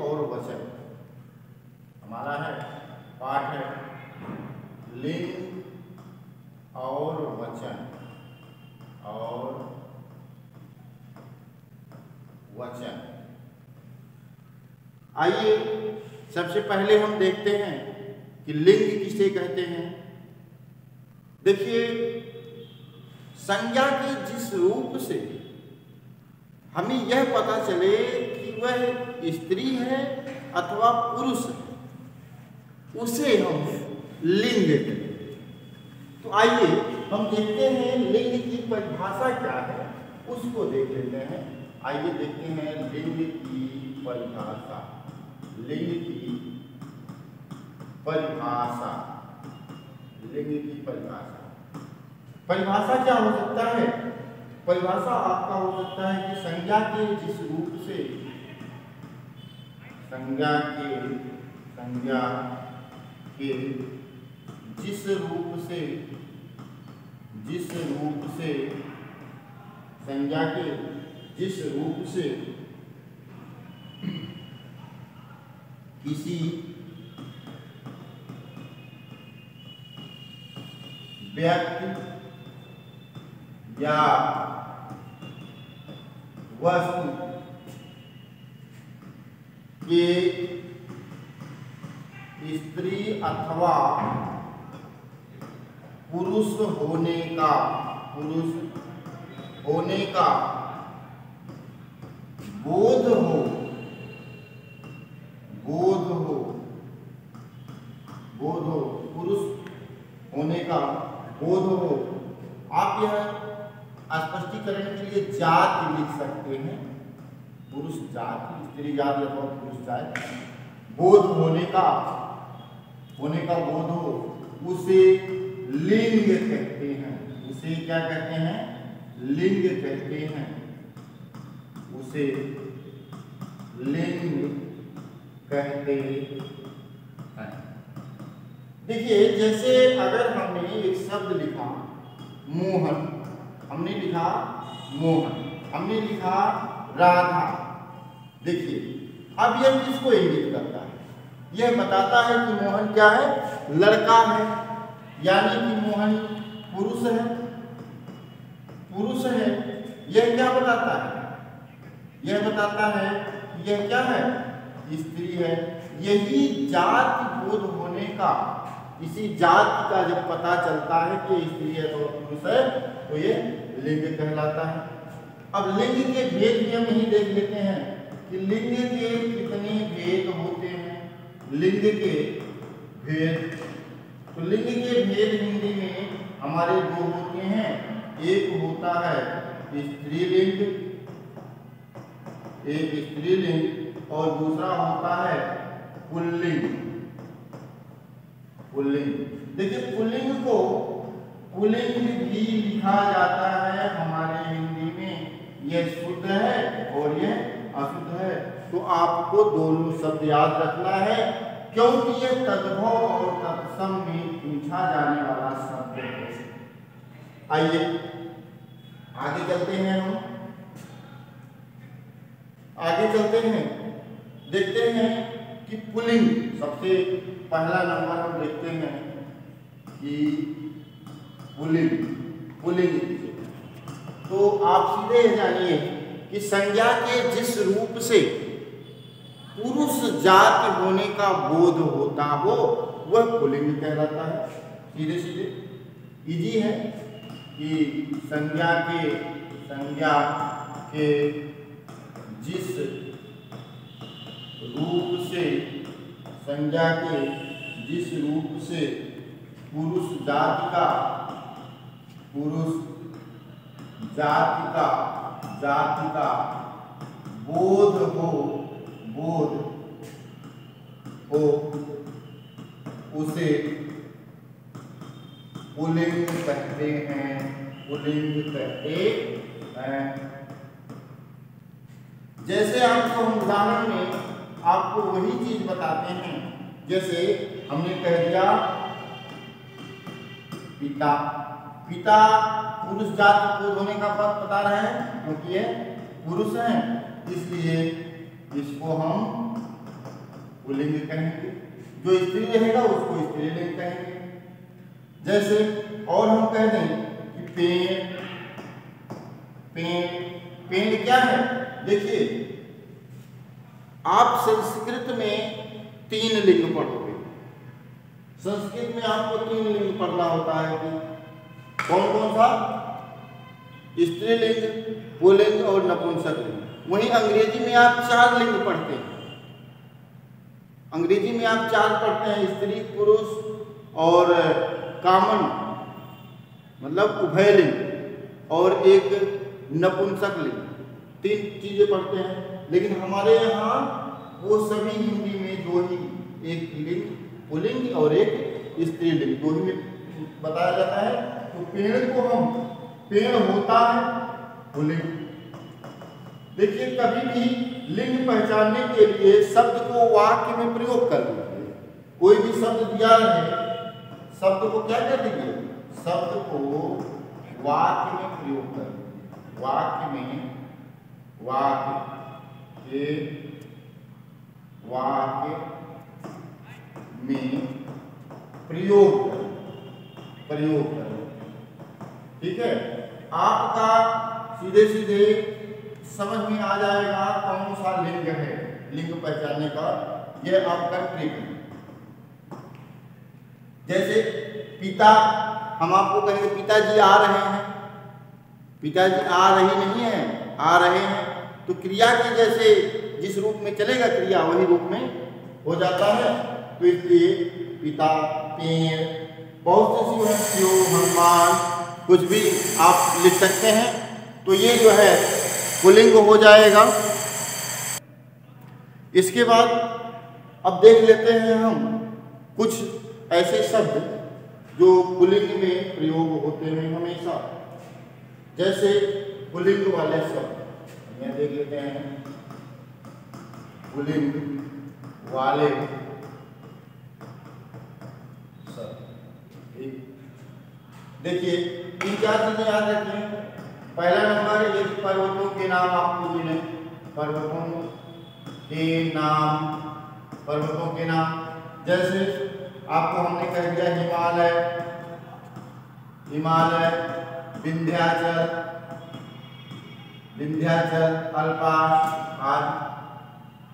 और वचन, हमारा है पाठ है लिंग और वचन आइए सबसे पहले हम देखते हैं कि लिंग किसे कहते हैं। देखिए, संज्ञा के जिस रूप से हमें यह पता चले कि वह स्त्री है अथवा पुरुष है, उसे हम लिंग कहते हैं। तो आइए हम देखते हैं लिंग की परिभाषा क्या है, उसको देख लेते हैं। आइए देखते हैं लिंग की परिभाषा। लिंग की परिभाषा, लिंग की परिभाषा क्या हो सकता है? परिभाषा आपका हो सकता है कि संज्ञा के जिस रूप से, संज्ञा के जिस रूप से संज्ञा के जिस रूप से किसी व्यक्ति या वस्तु के स्त्री अथवा पुरुष होने का बोध हो, पुरुष होने का बोध हो। आप यह स्पष्टीकरण के लिए जाति लिख सकते हैं, पुरुष जाति, स्त्री जाति अथवा पुरुष जाति। बोध होने का बोध हो, उसे लिंग कहते हैं। उसे क्या कहते हैं? लिंग कहते हैं। उसे लिंग कहते हैं। देखिए, जैसे अगर हमने एक शब्द लिखा मोहन, हमने लिखा राधा। देखिए, अब यह किसको इंगित करता है? यह बताता है कि मोहन क्या है? लड़का है, यानी कि मोहन पुरुष है। यह क्या बताता है? यह बताता है कि यह क्या है? स्त्री है। यही जाति बोध होने का, इसी जाति का जब पता चलता है कि स्त्री है तो पुरुष है, तो ये लिंग कहलाता है। अब लिंग के भेद भी हम यही देख लेते हैं कि लिंग के कितने भेद होते हैं। लिंग के भेद, तो लिंग के भेद हिंदी में हमारे दो होते हैं। एक होता है स्त्रीलिंग, और दूसरा होता है पुल्लिंग। देखिए, पुल्लिंग को पुल्लिंग भी लिखा जाता है हमारे हिंदी में। यह शुद्ध है और यह अशुद्ध है, तो आपको दोनों शब्द याद रखना है, क्योंकि यह तद्भव और तत्सम में पूछा जाने वाला शब्द है। आइए आगे चलते हैं, देखते हैं कि पुल्लिंग, सबसे पहला नंबर हम देखते हैं कि पुल्लिंग। तो आप सीधे जानिए कि संज्ञा के जिस रूप से पुरुष जाति होने का बोध होता हो, वह पुल्लिंग कहलाता है। सीधे इजी है कि संज्ञा के जिस रूप से पुरुष जाति का बोध हो, उसे पुल्लिंग कहते हैं। जैसे आपको हम उदाहरण में आपको वही चीज बताते हैं, जैसे हमने कह दिया पिता पुरुष जाति बोध होने का बात बता रहे हैं, क्योंकि ये पुरुष हैं, इसलिए इसको हम पुल्लिंग कहेंगे, जो स्त्री रहेगा उसको स्त्रीलिंग कहेंगे। जैसे और हम कह दें कि पेड़, पेड़, पेड़ क्या है? देखिए आप संस्कृत में 3 लिंग पढ़ोगे, संस्कृत में आपको 3 लिंग पढ़ना होता है कि कौन कौन सा? स्त्रीलिंग, पुल्लिंग और नपुंसक लिंग। वहीं अंग्रेजी में आप 4 लिंग पढ़ते हैं, अंग्रेजी में आप 4 पढ़ते हैं, स्त्री, पुरुष और कॉमन मतलब उभयलिंग और एक नपुंसक लिंग, 3 चीजें पढ़ते हैं। लेकिन हमारे यहाँ वो सभी हिंदी में 2 ही, एक लिंग पुल्लिंग और एक स्त्रीलिंग, 2 ही में बताया जाता है। तो पेड़ को हम, पेड़ होता है पुल्लिंग। देखिए कभी भी लिंग पहचानने के लिए शब्द को वाक्य में प्रयोग कर दीजिए। कोई भी शब्द दिया है, शब्द को क्या कर दीजिए? शब्द को वाक्य में प्रयोग कर दीजिए। वाक्य में, वाक्य में प्रयोग करो। ठीक है, आपका सीधे सीधे समझ में आ जाएगा कौन सा लिंग है। लिंग पहचानने का यह आपका ट्रिक है। जैसे पिता, हम आपको कहेंगे पिताजी आ रहे हैं, पिताजी आ रही नहीं है, आ रहे हैं, तो क्रिया की जैसे जिस रूप में चलेगा क्रिया वही रूप में हो जाता है। तो इसलिए पिता, पेड़, बहुत सी शिव, हनुमान, कुछ भी आप लिख सकते हैं। तो ये जो है पुल्लिंग हो जाएगा। इसके बाद अब देख लेते हैं हम कुछ ऐसे शब्द जो पुल्लिंग में प्रयोग होते हैं हमेशा। जैसे पुल्लिंग वाले शब्द ये देख लेते हैं, पुल्लिंग वाले शब्द। देखिए 3-4 चीजें याद रखें। पहला नंबर, ये पर्वतों के नाम आपको मिले, पर्वतों के नाम, पर्वतों के नाम। जैसे आपको हमने कह दिया हिमालय, हिमालय, विंध्याचल, विंध्याचल, अल्पास आदि।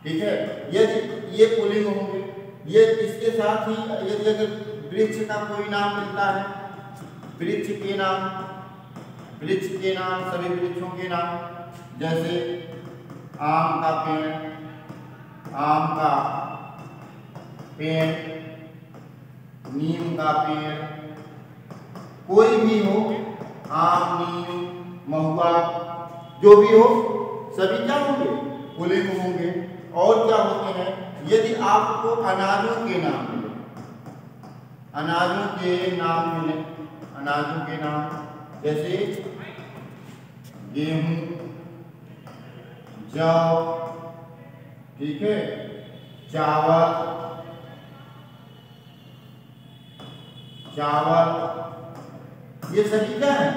ठीक है, ये पुल्लिंग होंगे। ये इसके साथ ही यदि अगर वृक्ष का कोई नाम मिलता है, वृक्ष के नाम, वृक्ष के नाम, सभी वृक्षों के नाम। जैसे आम का पेड़, आम का पेड़, नीम का पेड़, कोई भी हो, आम, नीम, महुआ, जो भी हो, सभी क्या होंगे? पुल्लिंग होंगे। और क्या होते हैं? यदि आपको अनाजों के नाम मिले, अनाजों के नाम मिले, अनाजों के नाम जैसे गेहूं, जौ, ठीक है, चावल, चावल, ये सभी क्या है?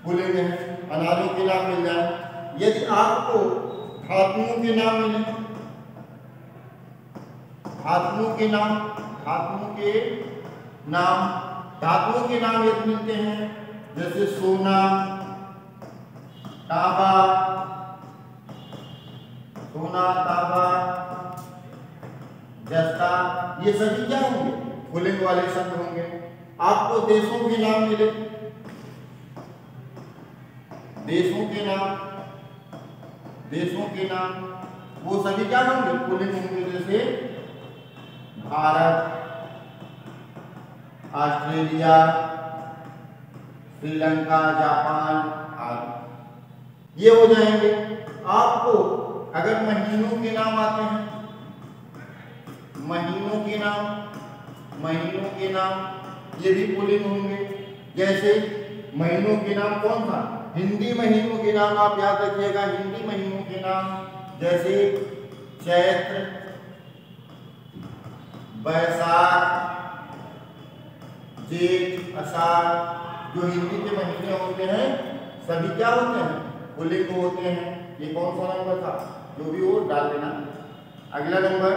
पुल्लिंग है। अनाजों के नाम मिल जाए। यदि आपको धातुओं के नाम मिले, धातुओं के नाम, धातुओं के नाम, धातुओं के नाम यदि मिलते हैं जैसे सोना, तांबा, सोना, तांबा, जस्ता, ये सभी क्या होंगे? पुल्लिंग वाले शब्द होंगे। आपको देशों के नाम मिले, देशों के नाम, देशों के नाम, वो सभी क्या होंगे? पुल्लिंग होंगे। जैसे भारत, ऑस्ट्रेलिया, श्रीलंका, जापान आदि, ये हो जाएंगे। आपको अगर महीनों के नाम आते हैं, महीनों के नाम, महीनों के नाम, ये भी पुल्लिंग होंगे। जैसे महीनों के नाम कौन सा? हिंदी महीनों के नाम आप याद रखिएगा। हिंदी महीनों के नाम जैसे चैत्र, बैसाख, जेठ, आषाढ़, जो हिंदी के महीने होते हैं सभी क्या होते हैं? पुल्लिंग होते हैं। ये कौन सा नंबर था? जो भी हो डाल देना। अगला नंबर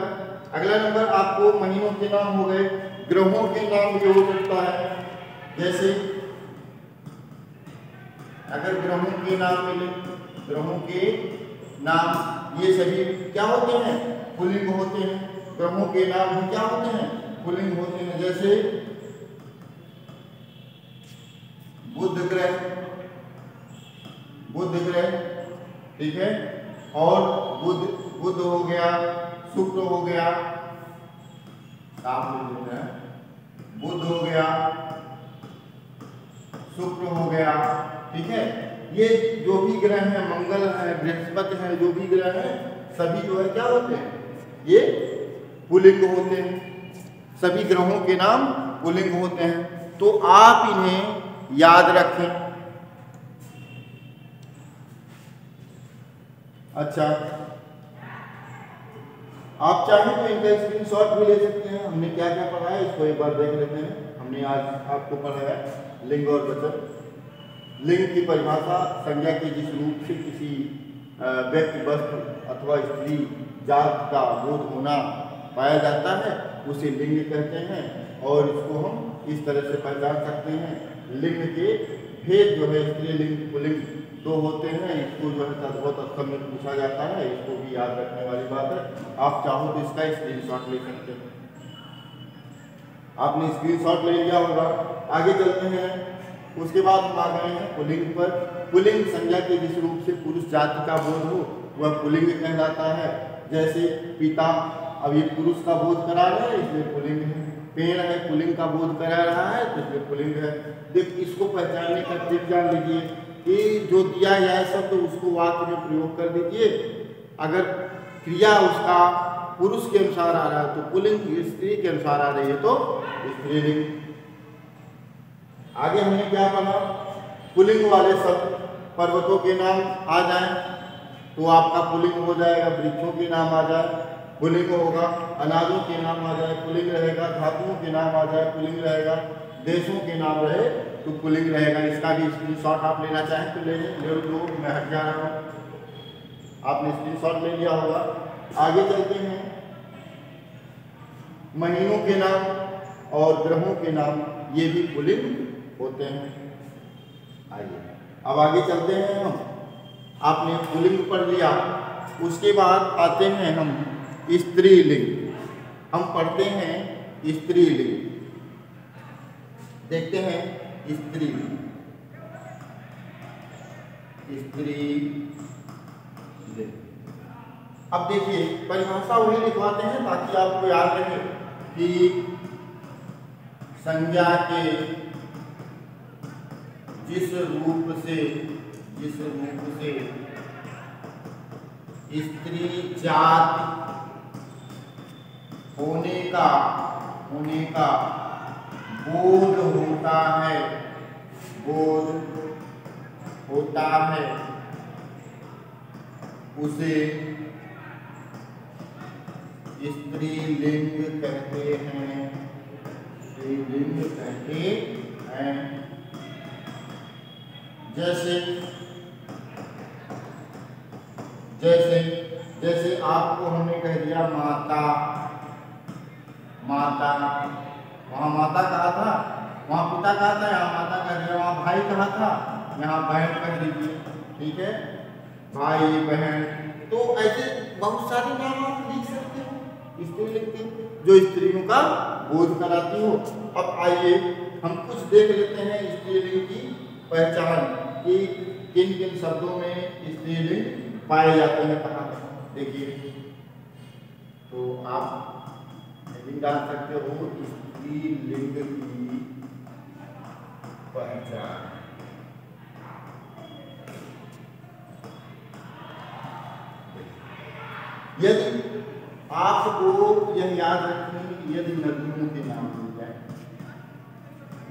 अगला नंबर आपको महीनों के नाम हो गए, ग्रहों के नाम भी हो सकता है। जैसे अगर ग्रहों के नाम मिले, ग्रहों के नाम ये सभी क्या होते हैं, पुल्लिंग होते हैं। ग्रहों के नाम भी क्या होते हैं, पुल्लिंग होते हैं। जैसे बुध ग्रह, बुध ग्रह, ठीक है, और बुध हो गया, शुक्र हो गया, बुध हो गया, शुक्र हो गया, ठीक है। ये जो भी ग्रह हैं, मंगल है, बृहस्पति है, जो भी ग्रह हैं सभी जो है क्या होते हैं, ये पुल्लिंग होते हैं। सभी ग्रहों के नाम पुल्लिंग होते हैं। तो आप इन्हें याद रखें। अच्छा, आप चाहें तो इनका स्क्रीनशॉट भी ले सकते हैं। हमने क्या क्या पढ़ा है इसको एक बार देख लेते हैं। हमने आज आपको पढ़ा है लिंग और वचन। लिंग की परिभाषा संज्ञा के जिस रूप से किसी व्यक्ति, वस्तु अथवा स्त्री जात का बोध होना पाया जाता है उसे लिंग कहते हैं। और इसको हम इस तरह से पहचान सकते हैं। लिंग के भेद जो है, स्त्रीलिंग पुल्लिंग दो होते हैं। इसको जो है बहुत अक्सर में पूछा जाता है, इसको भी याद रखने वाली बात है। आप चाहो तो इसका स्क्रीनशॉट ले सकते हैं। आपने स्क्रीनशॉट ले लिया होगा। आगे चलते हैं। उसके बाद हम आ गए हैं पुल्लिंग पर। पुल्लिंग संज्ञा के जिस रूप से पुरुष जाति का बोध हो वह पुल्लिंग कहलाता है। जैसे पिता, अब ये पुरुष का बोध करा रहे हैं इसलिए पुल्लिंग है। पेड़ है, पुल्लिंग का बोध करा रहा है तो इसलिए पुल्लिंग है। देख, इसको पहचानने का ट्रिक जान लीजिए कि जो दिया जाए शब्द तो उसको वाक्य में प्रयोग कर दीजिए। अगर क्रिया उसका पुरुष के अनुसार आ रहा है तो पुल्लिंग, स्त्री के अनुसार आ रही है तो स्त्रीलिंग। आगे हमने क्या पढ़ा, पुल्लिंग वाले शब्द पर्वतों के नाम आ जाए तो आपका पुल्लिंग हो जाएगा। वृक्षों के नाम आ जाए पुल्लिंग होगा। अनाजों के नाम आ जाए पुल्लिंग रहेगा। धातुओं के नाम आ जाए पुल्लिंग रहेगा। देशों के नाम रहे तो पुल्लिंग रहेगा। इसका भी स्क्रीनशॉट आप लेना चाहें तो ले लो, मैं हट जा रहा हूँ। आपने स्क्रीनशॉट ले लिया होगा। आगे चलते हैं। महीनों के नाम और ग्रहों के नाम ये भी पुल्लिंग होते हैं। आइए अब आगे चलते हैं हम। आपने पुल्लिंग पढ़ लिया, उसके बाद आते हैं हम स्त्रीलिंग। हम पढ़ते हैं स्त्रीलिंग। देखते हैं स्त्रीलिंग। अब देखिए परिभाषा वही लिखवाते हैं ताकि आपको याद रहे कि संज्ञा के जिस रूप से स्त्री जाति होने का बोध होता है उसे स्त्रीलिंग कहते हैं। स्त्रीलिंग कहते हैं। जैसे आपको हमने कह दिया माता, वहाँ माता कहा था, वहाँ पिता कहा था, यहाँ माता कह दिया। वहाँ भाई कहा था, यहाँ बहन कह दीजिए। ठीक है, भाई बहन। तो ऐसे बहुत सारे नाम आप लिख सकते हो स्त्रीलिंग के, जो स्त्रियों का बोध कराती हो। अब आइए हम कुछ देख लेते हैं स्त्रीलिंग की पहचान कि किन किन शब्दों में स्त्रीलिंग पाए जाते हैं, कहाँ। देखिए तो आप हेडिंग डाल सकते हो स्त्रीलिंग की पहचान। यदि आपको यह याद रखें कि यदि नदियों के नाम मिल जाए,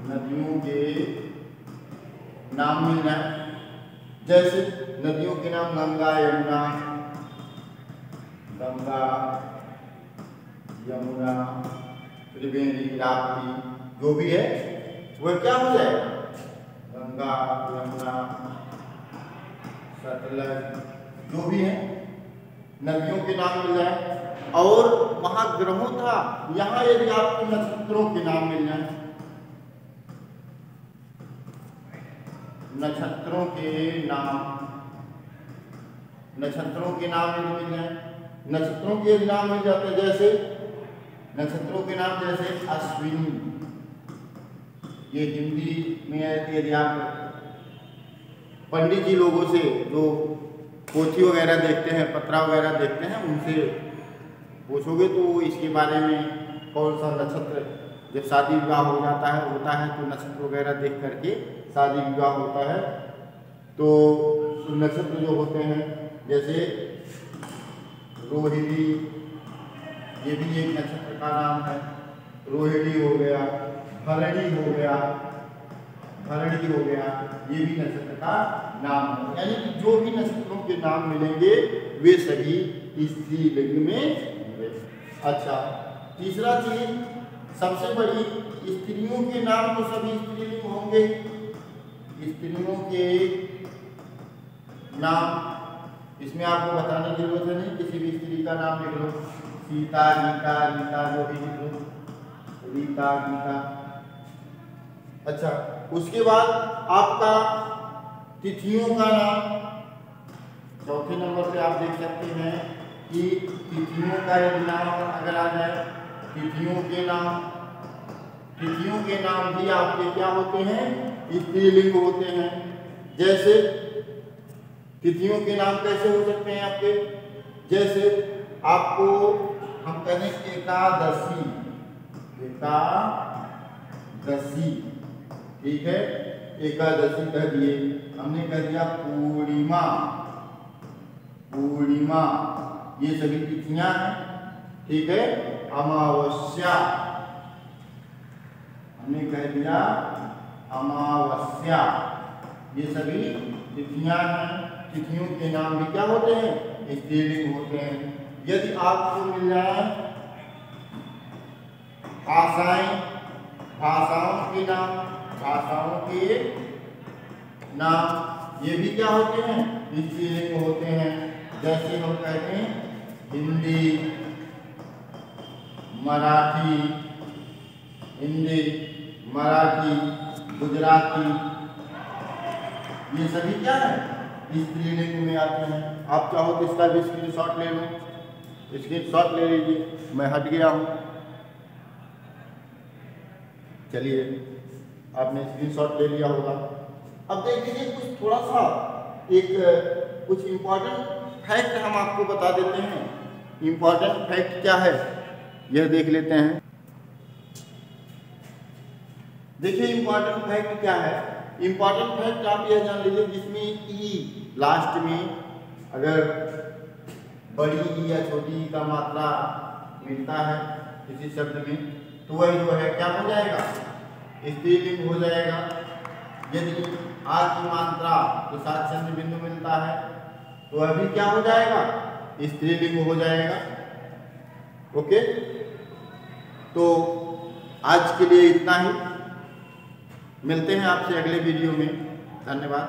नदियों के नाम मिल जाए, जैसे नदियों के नाम गंगा, यमुना, त्रिवेणी, राप्ती, जो भी है वह क्या हो जाएगा, गंगा, यमुना, सतलज, जो भी है नदियों के नाम मिल जाए। और वहां ग्रहों था, यहाँ यदि आपको नक्षत्रों के नाम मिल जाए, नक्षत्रों के नाम यदि मिल जाए, नक्षत्रों के यदि नाम मिल जाते हैं, जैसे नक्षत्रों के नाम जैसे अश्विनी, ये हिंदी में यदि आप पंडित जी लोगों से जो पोथी वगैरह देखते हैं, पत्रा वगैरह देखते हैं, उनसे पूछोगे तो इसके बारे में कौन सा नक्षत्र जब शादी विवाह होता है तो नक्षत्र वगैरह देख करके शादी विवाह होता है। तो नक्षत्र जो होते हैं जैसे रोहिणी, ये भी एक नक्षत्र का नाम है, रोहिणी हो गया, भरणी हो गया, ये भी नक्षत्र का नाम है। यानी कि जो भी नक्षत्रों के नाम मिलेंगे वे सभी स्त्रीलिंग में होंगे। अच्छा, तीसरा चीज, सबसे बड़ी, स्त्रियों के नाम तो सभी स्त्रीलिंग होंगे। स्त्रियों के नाम इसमें आपको बताने की जरूरत नहीं, किसी भी स्त्री का नाम लिख लो, सीता, गीता, जो भी लिख लो, रीता, गीता। अच्छा, उसके बाद आपका तिथियों का नाम, चौथे नंबर पे आप देख सकते हैं कि तिथियों का यदि नाम अगर आ जाए, तिथियों के नाम भी आपके क्या होते हैं, स्त्रीलिंग होते हैं। जैसे तिथियों के नाम कैसे हो सकते हैं आपके, जैसे आपको हम कहें एकादशी, ठीक है, एकादशी कह दिए, हमने कह दिया पूर्णिमा, ये सभी तिथियां हैं, ठीक है। अमावस्या, हमने कह दिया अमावस्या, ये सभी तिथियां हैं। तिथियों के नाम भी क्या होते हैं, स्त्रीलिंग होते हैं। यदि आपको मिल जाए भाषाओं के नाम, ये भी क्या होते हैं, स्त्रीलिंग होते हैं। जैसे हम कहते हैं हिंदी, मराठी, गुजराती, ये सभी क्या है, स्त्रीलिंग में आते हैं। आप चाहो तो इसका भी स्क्रीनशॉट ले लो, स्क्रीनशॉट ले लीजिए, मैं हट गया हूँ। चलिए, आपने स्क्रीनशॉट ले लिया होगा। अब देख लीजिए कुछ थोड़ा सा कुछ इम्पोर्टेंट फैक्ट हम आपको बता देते हैं। इम्पोर्टेंट फैक्ट क्या है यह देख लेते हैं। देखिए इम्पोर्टेंट फैक्ट क्या है। इम्पोर्टेंट फैक्ट आप यह जान लीजिए, जिसमें ई लास्ट में अगर बड़ी ई या छोटी ई का मात्रा मिलता है किसी शब्द में, तो वह जो है क्या हो जाएगा, स्त्रीलिंग हो जाएगा। यदि आ की मात्रा के साथ चंद्र बिंदु मिलता है तो वह भी क्या हो जाएगा, स्त्रीलिंग हो जाएगा। ओके, तो आज के लिए इतना ही, मिलते हैं आपसे अगले वीडियो में। धन्यवाद।